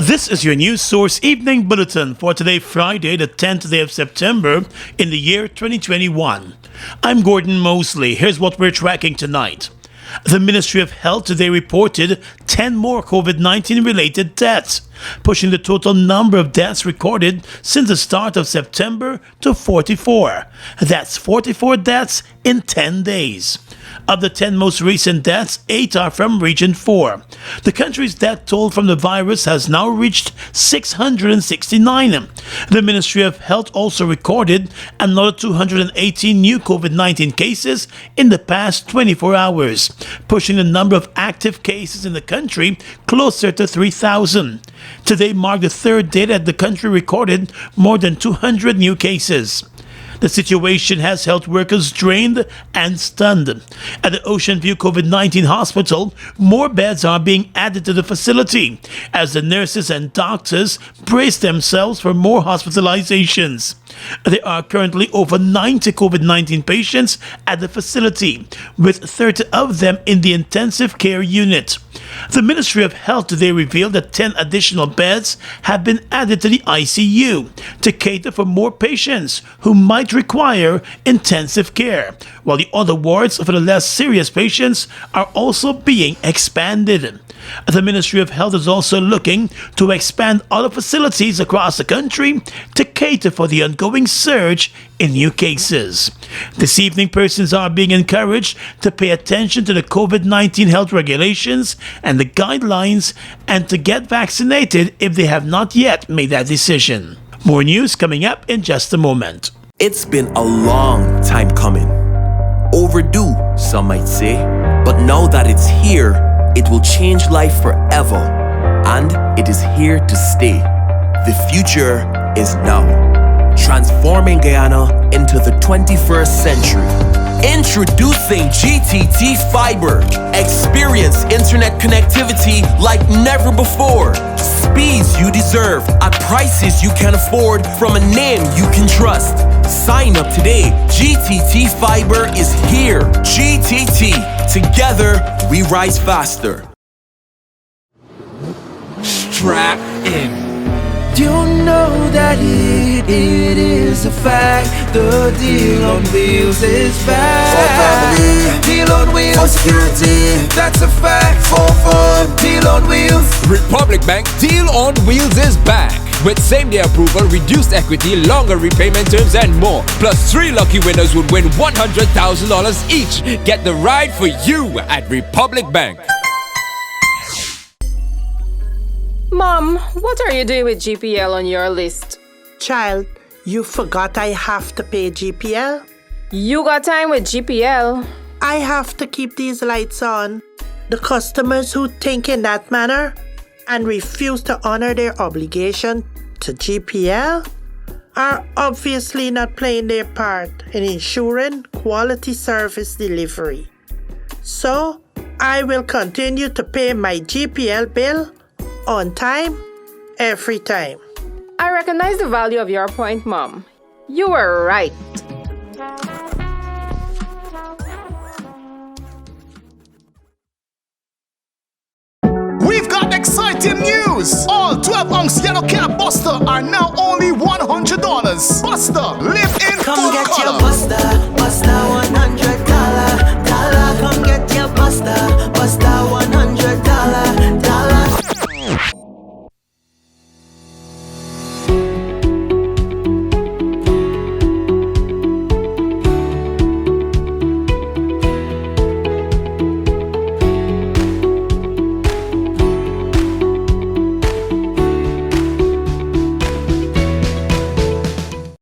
This is your news source evening bulletin for today, Friday, the 10th day of September in the year 2021. I'm Gordon Mosley. Here's what we're tracking tonight. The Ministry of Health today reported 10 more COVID-19 related deaths, pushing the total number of deaths recorded since the start of September to 44. That's 44 deaths in 10 days. Of the 10 most recent deaths, 8 are from Region 4. The country's death toll from the virus has now reached 669. The Ministry of Health also recorded another 218 new COVID-19 cases in the past 24 hours, pushing the number of active cases in the country closer to 3,000. Today marked the third day that the country recorded more than 200 new cases. The situation has health workers drained and stunned. At the Ocean View COVID-19 hospital, more beds are being added to the facility as the nurses and doctors brace themselves for more hospitalizations. There are currently over 90 COVID-19 patients at the facility, with 30 of them in the intensive care unit. The Ministry of Health today revealed that 10 additional beds have been added to the ICU to cater for more patients who might require intensive care, while the other wards for the less serious patients are also being expanded. The Ministry of Health is also looking to expand other facilities across the country to cater for the ongoing surge in new cases. This evening, persons are being encouraged to pay attention to the COVID-19 health regulations and the guidelines and to get vaccinated if they have not yet made that decision. More news coming up in just a moment. It's been a long time coming. Overdue, some might say. But now that it's here, it will change life forever. And it is here to stay. The future is now. Transforming Guyana into the 21st century. Introducing GTT Fiber. Experience internet connectivity like never before. Speeds you deserve at prices you can afford from a name you can trust. Sign up today. GTT Fiber is here. GTT. Together, we rise faster. Strap in. You know that it is a fact. The deal on wheels is back. For family, deal on wheels. For security, that's a fact. For fun, deal on wheels. Republic Bank Deal on Wheels is back. With same-day approval, reduced equity, longer repayment terms, and more. Plus, 3 lucky winners would win $100,000 each. Get the ride for you at Republic Bank. Mom, what are you doing with GPL on your list? Child, you forgot I have to pay GPL? You got time with GPL? I have to keep these lights on. The customers who think in that manner and refuse to honor their obligation to GPL are obviously not playing their part in ensuring quality service delivery. So, I will continue to pay my GPL bill on time, every time. I recognize the value of your point, Mom. You were right. We've got exciting news! All 12-ounce yellow cab Buster are now only $100. Buster, live in Come full get color. your Buster, Buster $100. Come get your Buster, Buster $100.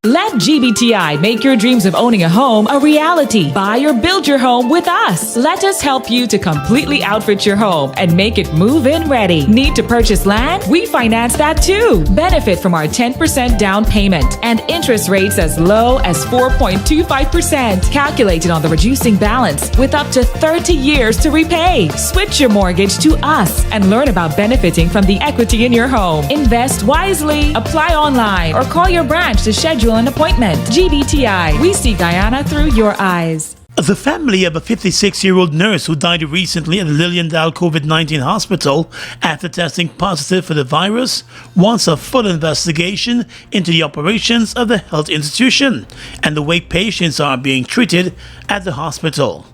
Let GBTI make your dreams of owning a home a reality. Buy or build your home with us. Let us help you to completely outfit your home and make it move-in ready. Need to purchase land? We finance that too. Benefit from our 10% down payment and interest rates as low as 4.25%. Calculated on the reducing balance with up to 30 years to repay. Switch your mortgage to us and learn about benefiting from the equity in your home. Invest wisely. Apply online or call your branch to schedule an appointment. GBTI. We see Guyana through your eyes. The family of a 56-year-old nurse who died recently at the Liliendal COVID-19 hospital after testing positive for the virus wants a full investigation into the operations of the health institution and the way patients are being treated at the hospital.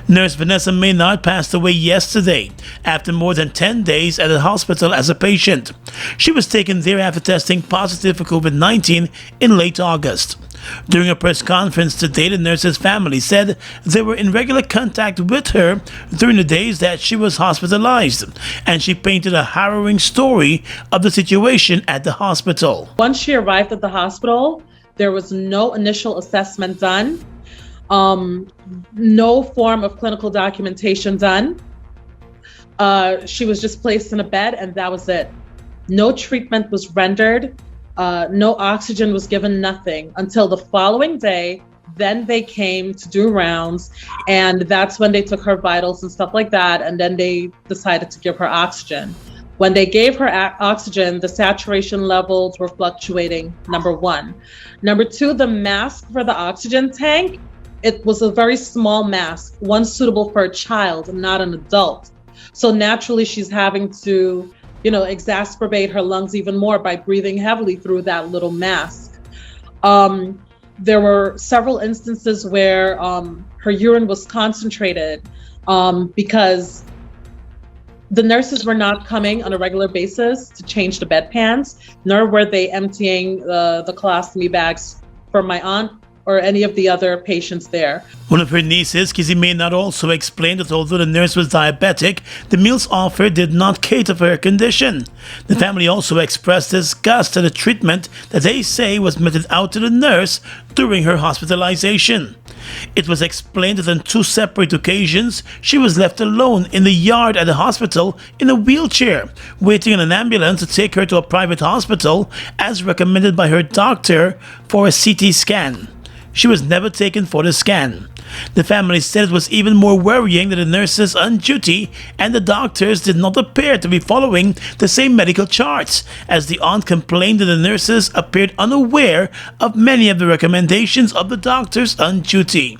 Nurse Vanessa Maynard passed away yesterday after more than 10 days at the hospital as a patient. She was taken there after testing positive for COVID-19 in late August. During a press conference today, the nurse's family said they were in regular contact with her during the days that she was hospitalized, and she painted a harrowing story of the situation at the hospital. Once she arrived at the hospital, there was no initial assessment done, no form of clinical documentation done. She was just placed in a bed, and that was it. No treatment was rendered. No oxygen was given, nothing until the following day. Then they came to do rounds, and that's when they took her vitals and stuff like that. And then they decided to give her oxygen. When they gave her oxygen, the saturation levels were fluctuating, number one. Number two, the mask for the oxygen tank, it was a very small mask, one suitable for a child, not an adult. So naturally, she's having to exacerbate her lungs even more by breathing heavily through that little mask. There were several instances where her urine was concentrated because the nurses were not coming on a regular basis to change the bedpans, nor were they emptying the colostomy bags for my aunt or any of the other patients there. One of her nieces, Kizzy Maynard, also explained that although the nurse was diabetic, the meals offered did not cater for her condition. The family also expressed disgust at the treatment that they say was meted out to the nurse during her hospitalization. It was explained that on two separate occasions, she was left alone in the yard at the hospital in a wheelchair, waiting on an ambulance to take her to a private hospital as recommended by her doctor for a CT scan. She was never taken for the scan. The family said it was even more worrying that the nurses on duty and the doctors did not appear to be following the same medical charts, as the aunt complained that the nurses appeared unaware of many of the recommendations of the doctors on duty.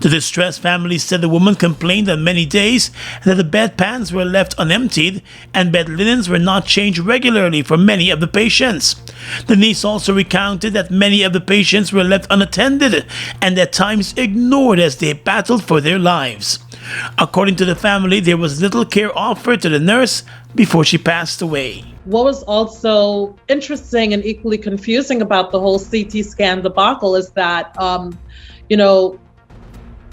The distressed family said the woman complained on many days that the bedpans were left unemptied and bed linens were not changed regularly for many of the patients. The niece also recounted that many of the patients were left unattended and at times ignored as they battled for their lives. According to the family, there was little care offered to the nurse before she passed away. What was also interesting and equally confusing about the whole CT scan debacle is that,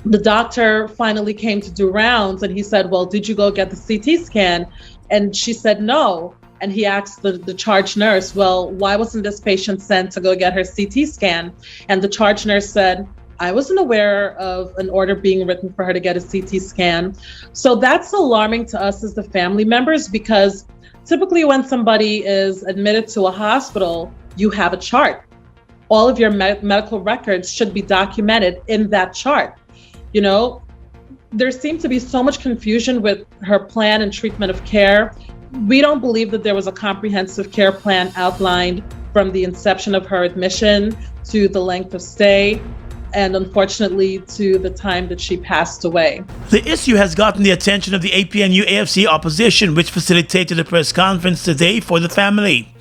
the doctor finally came to do rounds and he said, well, did you go get the CT scan? And she said no. And he asked the charge nurse, well, why wasn't this patient sent to go get her CT scan? And the charge nurse said, I wasn't aware of an order being written for her to get a CT scan. So that's alarming to us as the family members, because typically when somebody is admitted to a hospital, you have a chart. All of your medical records should be documented in that chart. There seemed to be so much confusion with her plan and treatment of care. We don't believe that there was a comprehensive care plan outlined from the inception of her admission to the length of stay, and unfortunately to the time that she passed away. The issue has gotten the attention of the APNU-AFC opposition, which facilitated a press conference today for the family.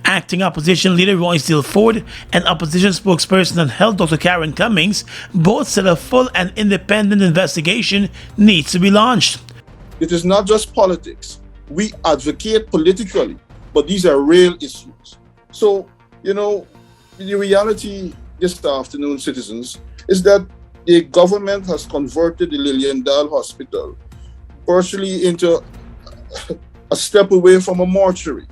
Acting opposition leader Royce Dilford and opposition spokesperson on health Dr. Karen Cummings both said a full and independent investigation needs to be launched. It is not just politics. We advocate politically, but these are real issues. So, the reality this afternoon, citizens, is that the government has converted the Liliendal Hospital virtually into a step away from a mortuary.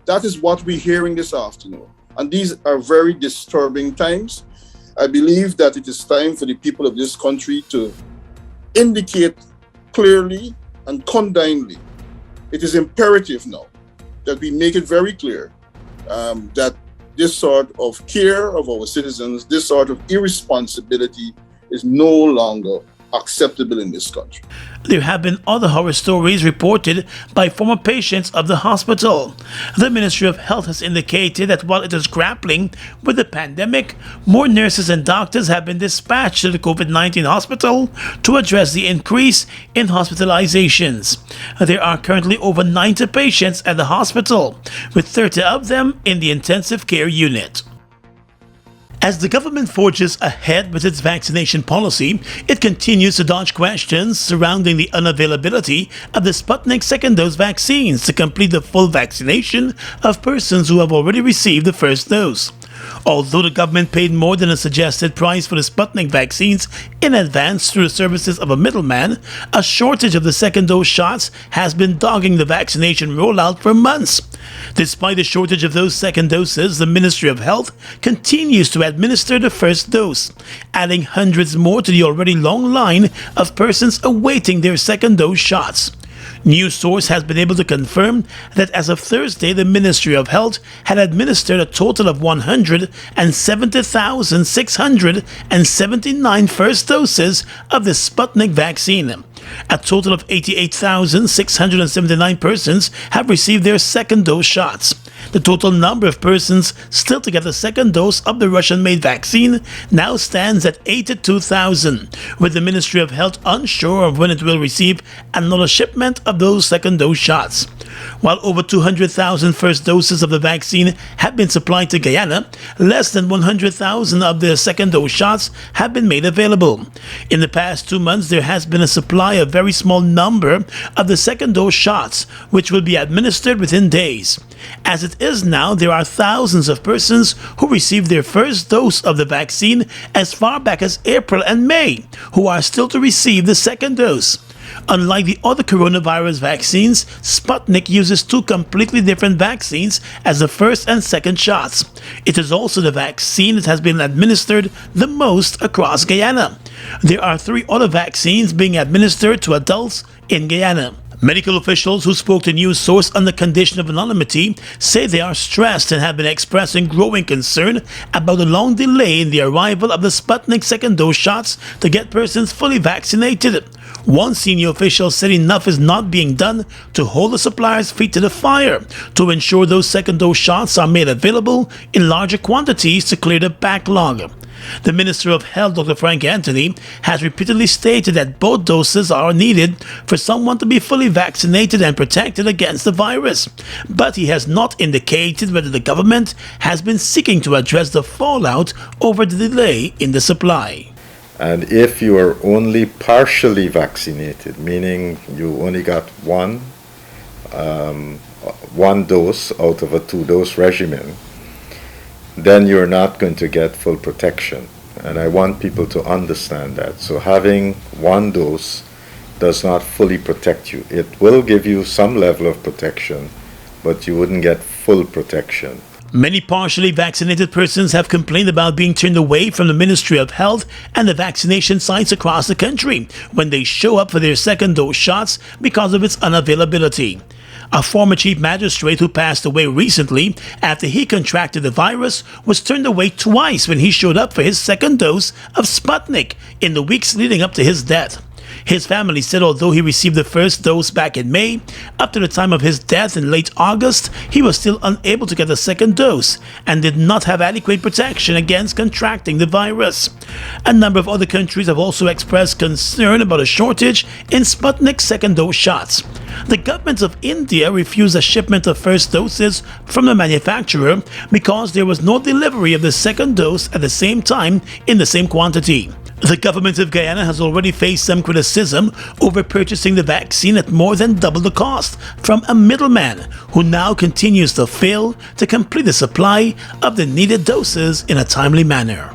That is what we're hearing this afternoon. And these are very disturbing times. I believe that it is time for the people of this country to indicate clearly and condignly. It is imperative now that we make it very clear that this sort of care of our citizens, this sort of irresponsibility is no longer acceptable in this country. There have been other horror stories reported by former patients of the hospital. The Ministry of Health has indicated that while it is grappling with the pandemic, more nurses and doctors have been dispatched to the COVID-19 hospital to address the increase in hospitalizations. There are currently over 90 patients at the hospital, with 30 of them in the intensive care unit. As the government forges ahead with its vaccination policy, it continues to dodge questions surrounding the unavailability of the Sputnik second dose vaccines to complete the full vaccination of persons who have already received the first dose. Although the government paid more than a suggested price for the Sputnik vaccines in advance through the services of a middleman, a shortage of the second dose shots has been dogging the vaccination rollout for months. Despite the shortage of those second doses, the Ministry of Health continues to administer the first dose, adding hundreds more to the already long line of persons awaiting their second dose shots. News source has been able to confirm that as of Thursday, the Ministry of Health had administered a total of 170,679 first doses of the Sputnik vaccine. A total of 88,679 persons have received their second dose shots. The total number of persons still to get the second dose of the Russian-made vaccine now stands at 82,000, with the Ministry of Health unsure of when it will receive another shipment of those second dose shots. While over 200,000 first doses of the vaccine have been supplied to Guyana, less than 100,000 of the second dose shots have been made available. In the past 2 months, there has been a supply of very small number of the second dose shots, which will be administered within days. As it is now, there are thousands of persons who received their first dose of the vaccine as far back as April and May, who are still to receive the second dose. Unlike the other coronavirus vaccines, Sputnik uses two completely different vaccines as the first and second shots. It is also the vaccine that has been administered the most across Guyana. There are 3 other vaccines being administered to adults in Guyana. Medical officials who spoke to news source under condition of anonymity say they are stressed and have been expressing growing concern about the long delay in the arrival of the Sputnik second dose shots to get persons fully vaccinated. One senior official said enough is not being done to hold the suppliers' feet to the fire to ensure those second dose shots are made available in larger quantities to clear the backlog. The Minister of Health, Dr. Frank Anthony, has repeatedly stated that both doses are needed for someone to be fully vaccinated and protected against the virus. But he has not indicated whether the government has been seeking to address the fallout over the delay in the supply. And if you are only partially vaccinated, meaning you only got one dose out of a 2-dose regimen, then you're not going to get full protection. And I want people to understand that. So having one dose does not fully protect you. It will give you some level of protection, but you wouldn't get full protection. Many partially vaccinated persons have complained about being turned away from the Ministry of Health and the vaccination sites across the country when they show up for their second dose shots because of its unavailability. A former chief magistrate who passed away recently after he contracted the virus was turned away twice when he showed up for his second dose of Sputnik in the weeks leading up to his death. His family said although he received the first dose back in May, up to the time of his death in late August, he was still unable to get the second dose and did not have adequate protection against contracting the virus. A number of other countries have also expressed concern about a shortage in Sputnik second dose shots. The government of India refused a shipment of first doses from the manufacturer because there was no delivery of the second dose at the same time in the same quantity. The government of Guyana has already faced some criticism over purchasing the vaccine at more than double the cost from a middleman who now continues to fail to complete the supply of the needed doses in a timely manner.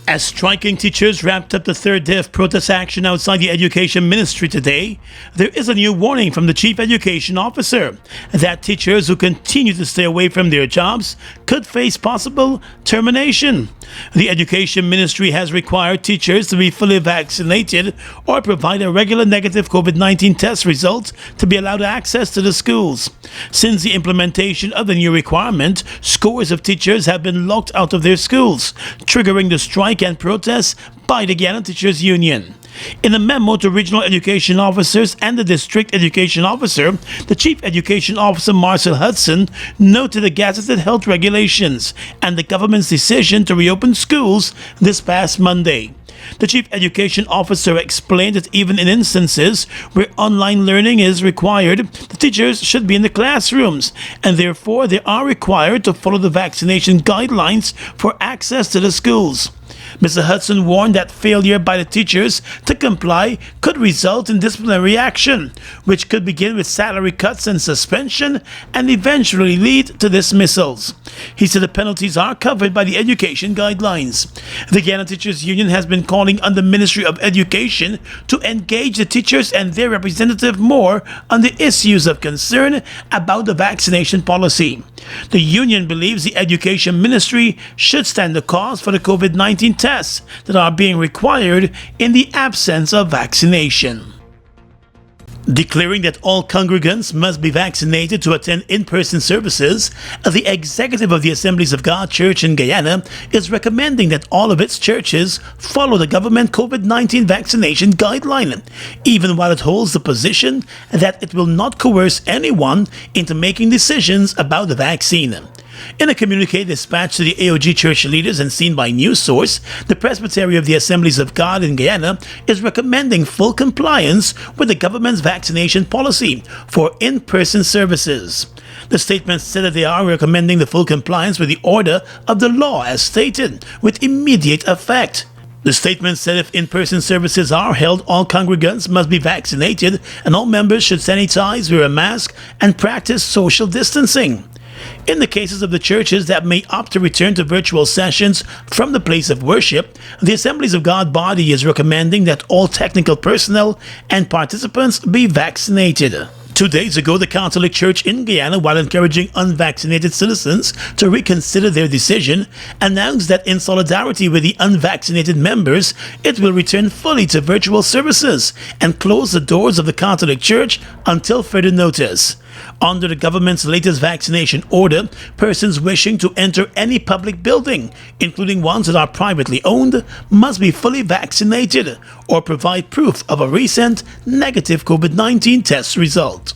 As striking teachers wrapped up the third day of protest action outside the Education Ministry today, there is a new warning from the Chief Education Officer that teachers who continue to stay away from their jobs could face possible termination. The Education Ministry has required teachers to be fully vaccinated or provide a regular negative COVID-19 test result to be allowed access to the schools. Since the implementation of the new requirement, scores of teachers have been locked out of their schools, triggering the strike and protests by the Guyana Teachers Union. In a memo to regional education officers and the district education officer, the Chief Education Officer Marcel Hudson noted the gazetted health regulations and the government's decision to reopen schools this past Monday. The Chief Education Officer explained that even in instances where online learning is required, the teachers should be in the classrooms, and therefore they are required to follow the vaccination guidelines for access to the schools. Mr. Hudson warned that failure by the teachers to comply could result in disciplinary action, which could begin with salary cuts and suspension and eventually lead to dismissals. He said the penalties are covered by the education guidelines. The Guyana Teachers Union has been calling on the Ministry of Education to engage the teachers and their representative more on the issues of concern about the vaccination policy. The union believes the Education Ministry should stand the cause for the COVID-19 tests that are being required in the absence of vaccination. Declaring that all congregants must be vaccinated to attend in-person services, the executive of the Assemblies of God Church in Guyana is recommending that all of its churches follow the government COVID-19 vaccination guideline, even while it holds the position that it will not coerce anyone into making decisions about the vaccine. In a communique dispatched to the AOG church leaders and seen by News Source, the Presbytery of the Assemblies of God in Guyana is recommending full compliance with the government's vaccination policy for in-person services. The statement said that they are recommending the full compliance with the order of the law as stated, with immediate effect. The statement said if in-person services are held, all congregants must be vaccinated and all members should sanitize, wear a mask, and practice social distancing. In the cases of the churches that may opt to return to virtual sessions from the place of worship, the Assemblies of God body is recommending that all technical personnel and participants be vaccinated. 2 days ago, the Catholic Church in Guyana, while encouraging unvaccinated citizens to reconsider their decision, announced that in solidarity with the unvaccinated members, it will return fully to virtual services and close the doors of the Catholic Church until further notice. Under the government's latest vaccination order, persons wishing to enter any public building, including ones that are privately owned, must be fully vaccinated or provide proof of a recent negative COVID-19 test result.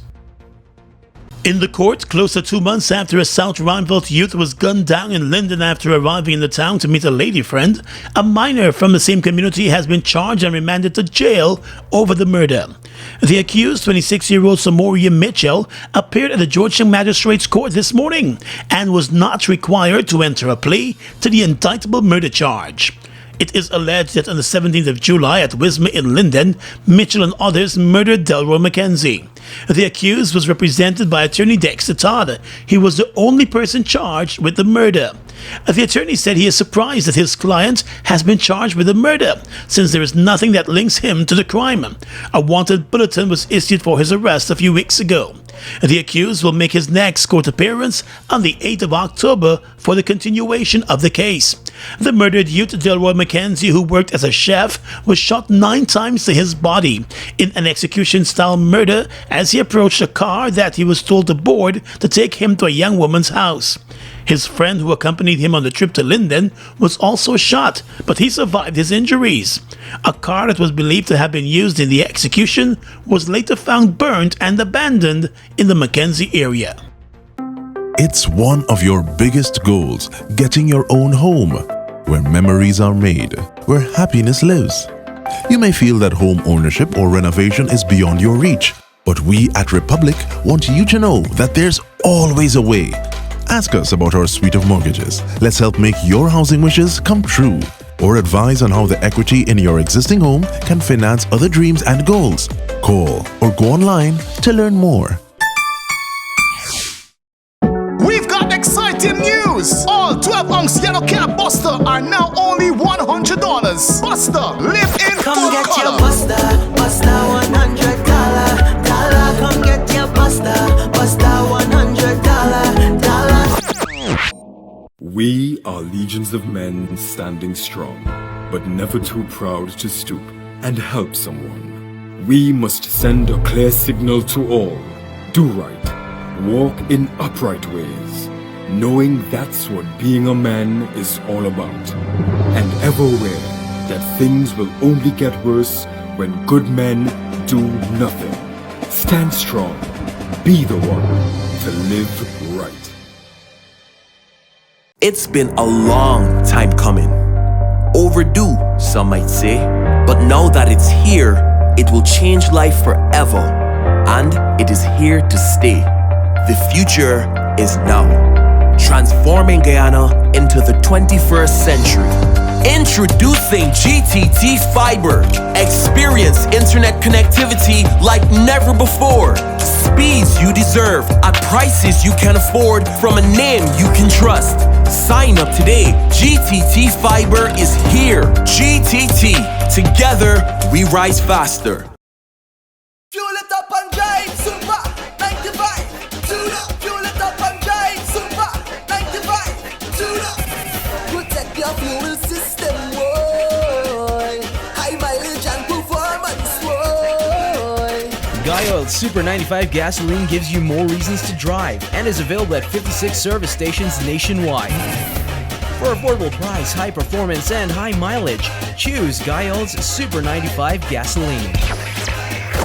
In the court, close to 2 months after a South Ruimveldt youth was gunned down in Linden after arriving in the town to meet a lady friend, a minor from the same community has been charged and remanded to jail over the murder. The accused, 26-year-old Samoria Mitchell, appeared at the Georgetown Magistrates Court this morning and was not required to enter a plea to the indictable murder charge. It is alleged that on the 17th of July at Wisma in Linden, Mitchell and others murdered Delroy Mackenzie. The accused was represented by attorney Dexter Todd. He was the only person charged with the murder. The attorney said he is surprised that his client has been charged with the murder, since there is nothing that links him to the crime. A wanted bulletin was issued for his arrest a few weeks ago. The accused will make his next court appearance on the 8th of October for the continuation of the case. The murdered youth Delroy Mackenzie, who worked as a chef, was shot 9 times to his body in an execution-style murder as he approached a car that he was told to board to take him to a young woman's house. His friend who accompanied him on the trip to Linden was also shot, but he survived his injuries. A car that was believed to have been used in the execution was later found burnt and abandoned in the Mackenzie area. It's one of your biggest goals, getting your own home, where memories are made, where happiness lives. You may feel that home ownership or renovation is beyond your reach, but we at Republic want you to know that there's always a way. Ask us about our suite of mortgages. Let's help make your housing wishes come true. Or advise on how the equity in your existing home can finance other dreams and goals. Call or go online to learn more. We've got exciting news! All 12-ounce yellow cab Buster are now only $100. Buster, live in Come full get color. your Buster, Buster $100. Come get your Buster, Buster $100. We are legions of men standing strong, but never too proud to stoop and help someone. We must send a clear signal to all. Do right, walk in upright ways, knowing that's what being a man is all about. And ever wear that things will only get worse when good men do nothing. Stand strong. Be the one to live right. It's been a long time coming. Overdue, some might say. But now that it's here, it will change life forever. And it is here to stay. The future is now. Transforming Guyana into the 21st century. Introducing GTT Fiber. Experience internet connectivity like never before. Speeds you deserve at prices you can afford from a name you can trust. Sign up today. GTT Fiber is here. GTT. Together, we rise faster. Fuel it up and drive, super 95. Fuel it up and drive, super 95. Protect your fuel system, boy. High mileage and performance, boy. Guy Oil Super 95 gasoline gives you more reasons to drive and is available at 56 service stations nationwide. For affordable price, high performance, and high mileage, choose Guy Oil's Super 95 gasoline.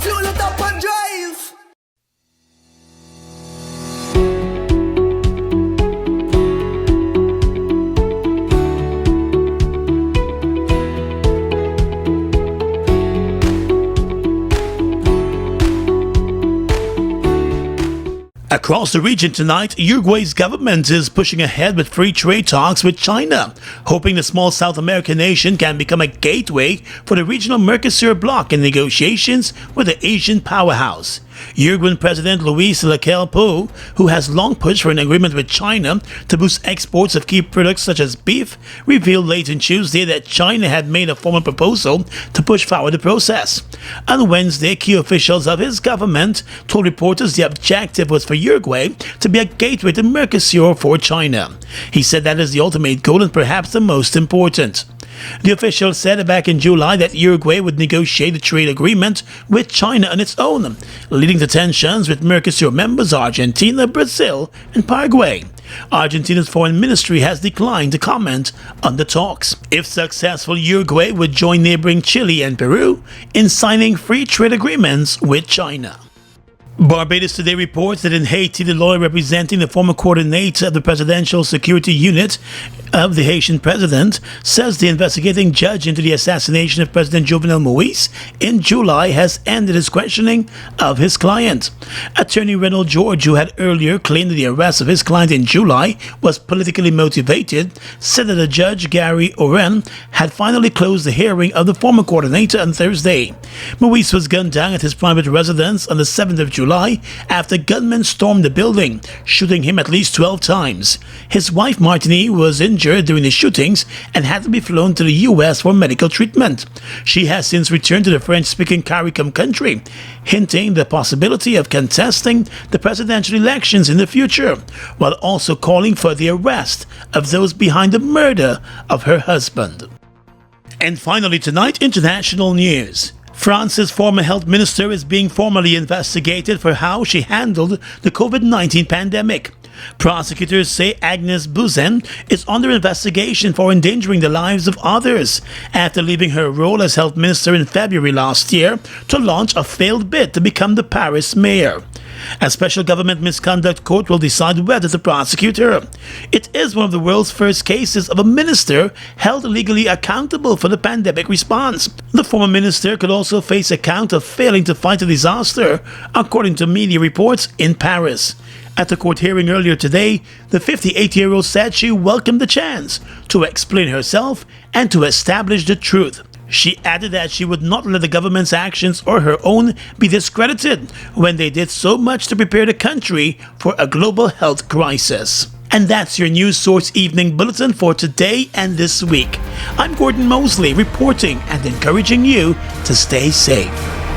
Fuel it up and drive. Across the region tonight, Uruguay's government is pushing ahead with free trade talks with China, hoping the small South American nation can become a gateway for the regional Mercosur bloc in negotiations with the Asian powerhouse. Uruguayan President Luis Lacalle Pou, who has long pushed for an agreement with China to boost exports of key products such as beef, revealed late on Tuesday that China had made a formal proposal to push forward the process. On Wednesday, key officials of his government told reporters the objective was for Uruguay to be a gateway to Mercosur for China. He said that is the ultimate goal and perhaps the most important. The official said back in July that Uruguay would negotiate a trade agreement with China on its own, leading to tensions with Mercosur members Argentina, Brazil, and Paraguay. Argentina's foreign ministry has declined to comment on the talks. If successful, Uruguay would join neighboring Chile and Peru in signing free trade agreements with China. Barbados Today reports that in Haiti, the lawyer representing the former coordinator of the Presidential Security Unit of the Haitian president says the investigating judge into the assassination of President Jovenel Moïse in July has ended his questioning of his client. Attorney Reynold George, who had earlier claimed that the arrest of his client in July was politically motivated, said that the judge, Gary Oren, had finally closed the hearing of the former coordinator on Thursday. Moïse was gunned down at his private residence on the 7th of July after gunmen stormed the building, shooting him at least 12 times. His wife Martini was injured during the shootings and had to be flown to the U.S. for medical treatment. She has since returned to the French-speaking CARICOM country, hinting the possibility of contesting the presidential elections in the future, while also calling for the arrest of those behind the murder of her husband. And finally tonight, international news. France's former health minister is being formally investigated for how she handled the COVID-19 pandemic. Prosecutors say Agnès Buzyn is under investigation for endangering the lives of others after leaving her role as health minister in February last year to launch a failed bid to become the Paris mayor. A special government misconduct court will decide whether to prosecute her. It is one of the world's first cases of a minister held legally accountable for the pandemic response. The former minister could also face a count of failing to fight a disaster, according to media reports in Paris. At the court hearing earlier today, the 58-year-old said she welcomed the chance to explain herself and to establish the truth. She added that she would not let the government's actions or her own be discredited when they did so much to prepare the country for a global health crisis. And that's your News Source Evening Bulletin for today and this week. I'm Gordon Mosley reporting and encouraging you to stay safe.